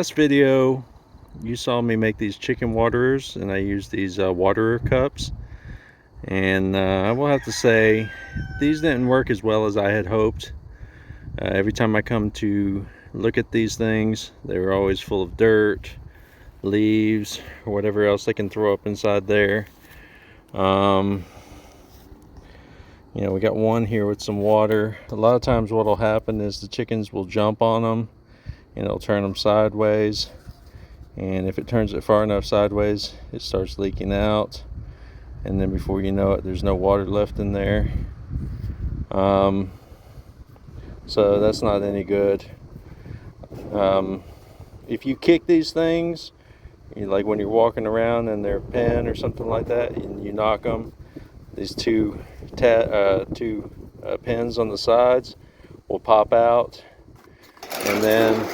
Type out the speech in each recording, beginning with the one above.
last video you saw me make these chicken waterers, and I used these waterer cups, and I will have to say these didn't work as well as I had hoped. Every time I come to look at these things, they were always full of dirt, leaves, or whatever else they can throw up inside there. You know, we got one here with some water. A lot of times what will happen is the chickens will jump on them and it'll turn them sideways, and if it turns it far enough sideways, it starts leaking out, and then before you know it, there's no water left in there. So that's not any good. If you kick these things, like when you're walking around in their pen or something like that, and you knock them, these two pins on the sides will pop out, and then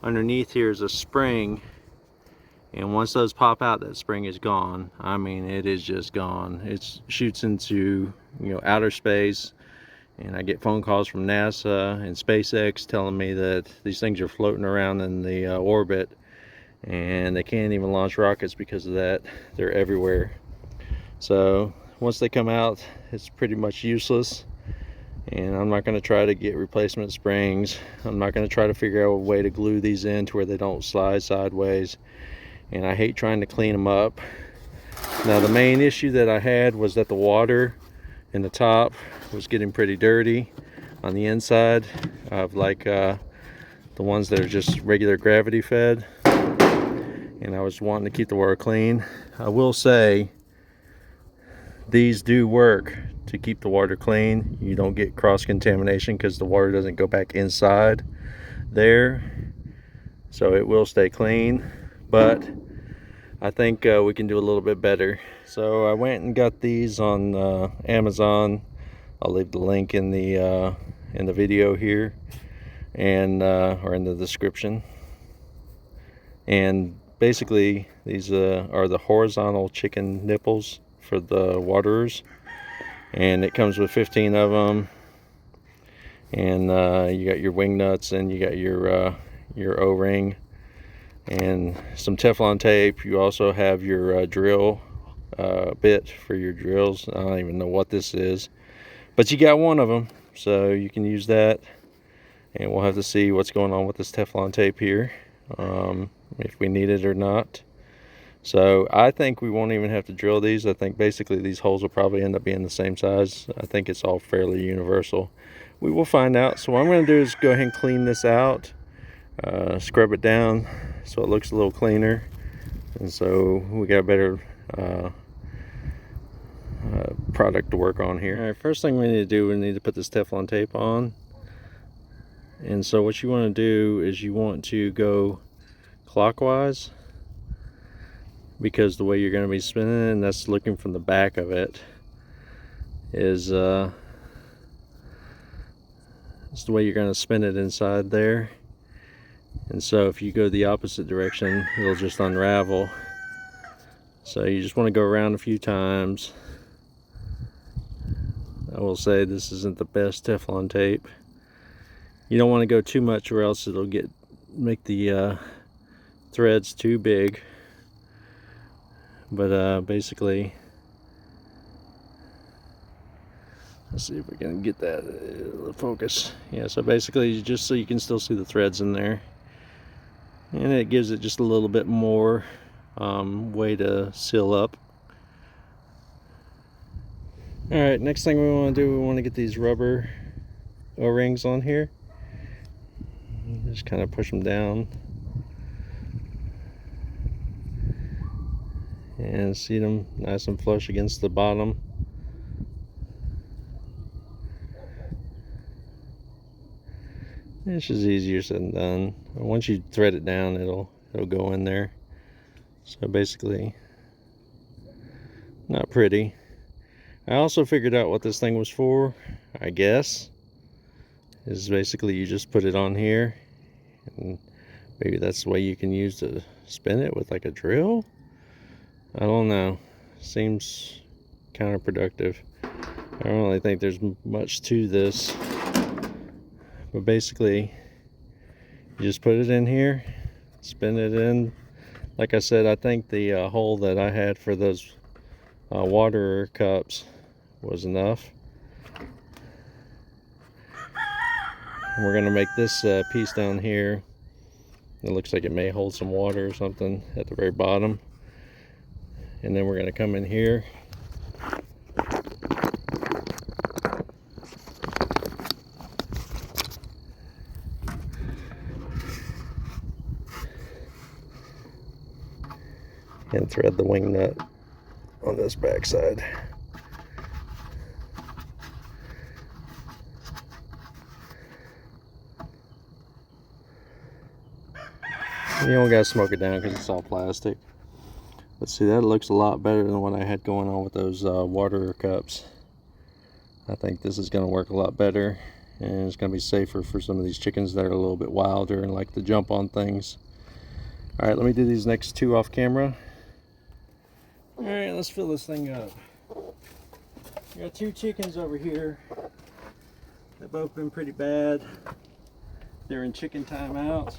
underneath here is a spring, and once those pop out, that spring is gone. I mean, it is just gone. It shoots into, you know, outer space, and I get phone calls from NASA and SpaceX telling me that these things are floating around in the orbit, and they can't even launch rockets because of that. They're everywhere. So once they come out, it's pretty much useless, and I'm not going to try to get replacement springs. I'm not going to try to figure out a way to glue these in to where they don't slide sideways, and I hate trying to clean them up. Now, the main issue that I had was that the water in the top was getting pretty dirty on the inside of, like, the ones that are just regular gravity fed, and I was wanting to keep the water clean. I will say these do work to keep the water clean. You don't get cross contamination because the water doesn't go back inside there, so it will stay clean. But I think we can do a little bit better. So I went and got these on Amazon. I'll leave the link in the video here, and or in the description. And basically these are the horizontal chicken nipples for the waterers, and it comes with 15 of them, and you got your wing nuts, and you got your O-ring and some Teflon tape. You also have your drill bit for your drills. I don't even know what this is, but you got one of them, so you can use that, and we'll have to see what's going on with this Teflon tape here, if we need it or not. So I think we won't even have to drill these. I think basically these holes will probably end up being the same size. I think it's all fairly universal. We will find out. So what I'm going to do is go ahead and clean this out, scrub it down so it looks a little cleaner, and so we got a better product to work on here. All right, first thing we need to do, we need to put this Teflon tape on. And so what you want to do is you want to go clockwise, because the way you're going to be spinning it, and that's looking from the back of it, is it's the way you're going to spin it inside there. And so if you go the opposite direction, it'll just unravel. So you just want to go around a few times. I will say this isn't the best Teflon tape. You don't want to go too much, or else it'll make the threads too big. But basically, let's see if we can get that focus. Yeah, so basically, just so you can still see the threads in there, and it gives it just a little bit more way to seal up. All right, next thing we want to do, we want to get these rubber O-rings on here. Just kind of push them down and seat them nice and flush against the bottom. It's just easier said than done. Once you thread it down, it'll go in there. So basically, not pretty. I also figured out what this thing was for, I guess. Is basically you just put it on here, and maybe that's the way you can use to spin it with like a drill. I don't know. Seems counterproductive. I don't really think there's much to this. But basically, You just put it in here, spin it in. Like I said, I think the hole that I had for those water cups was enough. And we're going to make this piece down here. It looks like it may hold some water or something at the very bottom. And then we're going to come in here. And thread the wing nut on this back side. You don't gotta smoke it down because it's all plastic. But see, that looks a lot better than what I had going on with those water cups. I think this is gonna work a lot better, and it's gonna be safer for some of these chickens that are a little bit wilder and like to jump on things. All right, let me do these next two off camera. All right, let's fill this thing up. We got two chickens over here. They've both been pretty bad. They're in chicken timeout.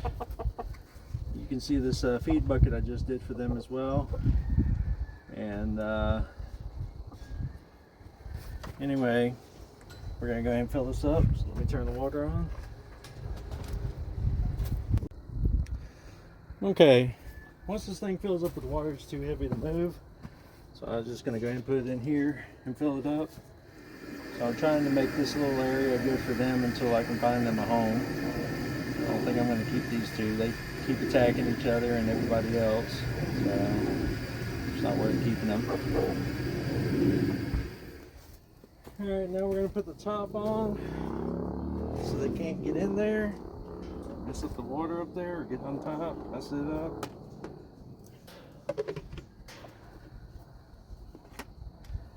You can see this feed bucket I just did for them as well. And anyway, we're gonna go ahead and fill this up. So let me turn the water on. Okay, once this thing fills up with water, it's too heavy to move. So I'm just gonna go ahead and put it in here and fill it up. So I'm trying to make this little area good for them until I can find them a home. I don't think I'm gonna keep these two. They keep attacking each other and everybody else. So it's not worth keeping them. Alright, now we're gonna put the top on so they can't get in there. Mess up the water up there or get on top, mess it up.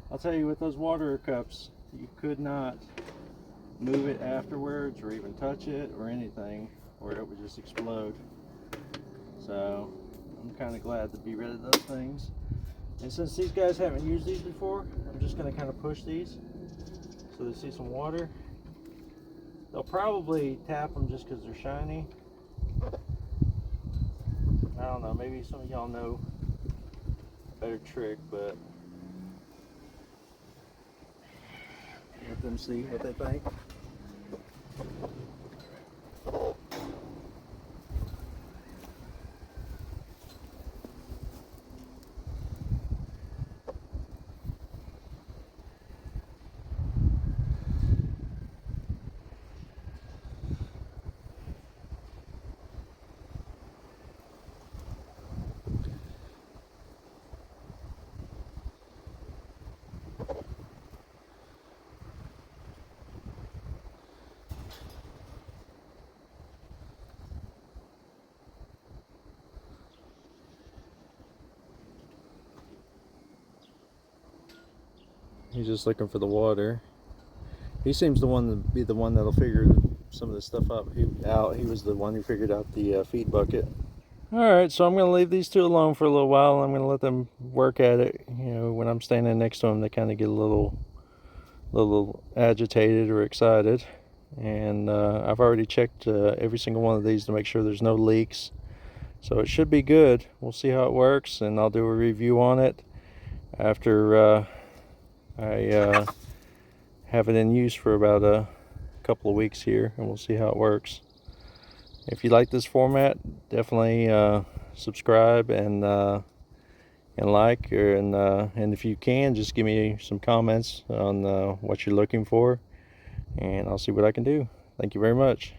I'll tell you, with those water cups, you could not move it afterwards or even touch it or anything, or it would just explode. So I'm kind of glad to be rid of those things. And since these guys haven't used these before, I'm just going to kind of push these so they see some water. They'll probably tap them just because they're shiny. I don't know, maybe some of y'all know a better trick, but let them see what they think. He's just looking for the water. He seems to want to be the one that'll figure some of this stuff out. He was the one who figured out the feed bucket. Alright, so I'm going to leave these two alone for a little while. I'm going to let them work at it. You know, when I'm standing next to them, they kind of get a little agitated or excited. And I've already checked every single one of these to make sure there's no leaks. So it should be good. We'll see how it works, and I'll do a review on it after I have it in use for about a couple of weeks here, and we'll see how it works. If you like this format, definitely subscribe and like, and if you can, just give me some comments on what you're looking for, and I'll see what I can do. Thank you very much.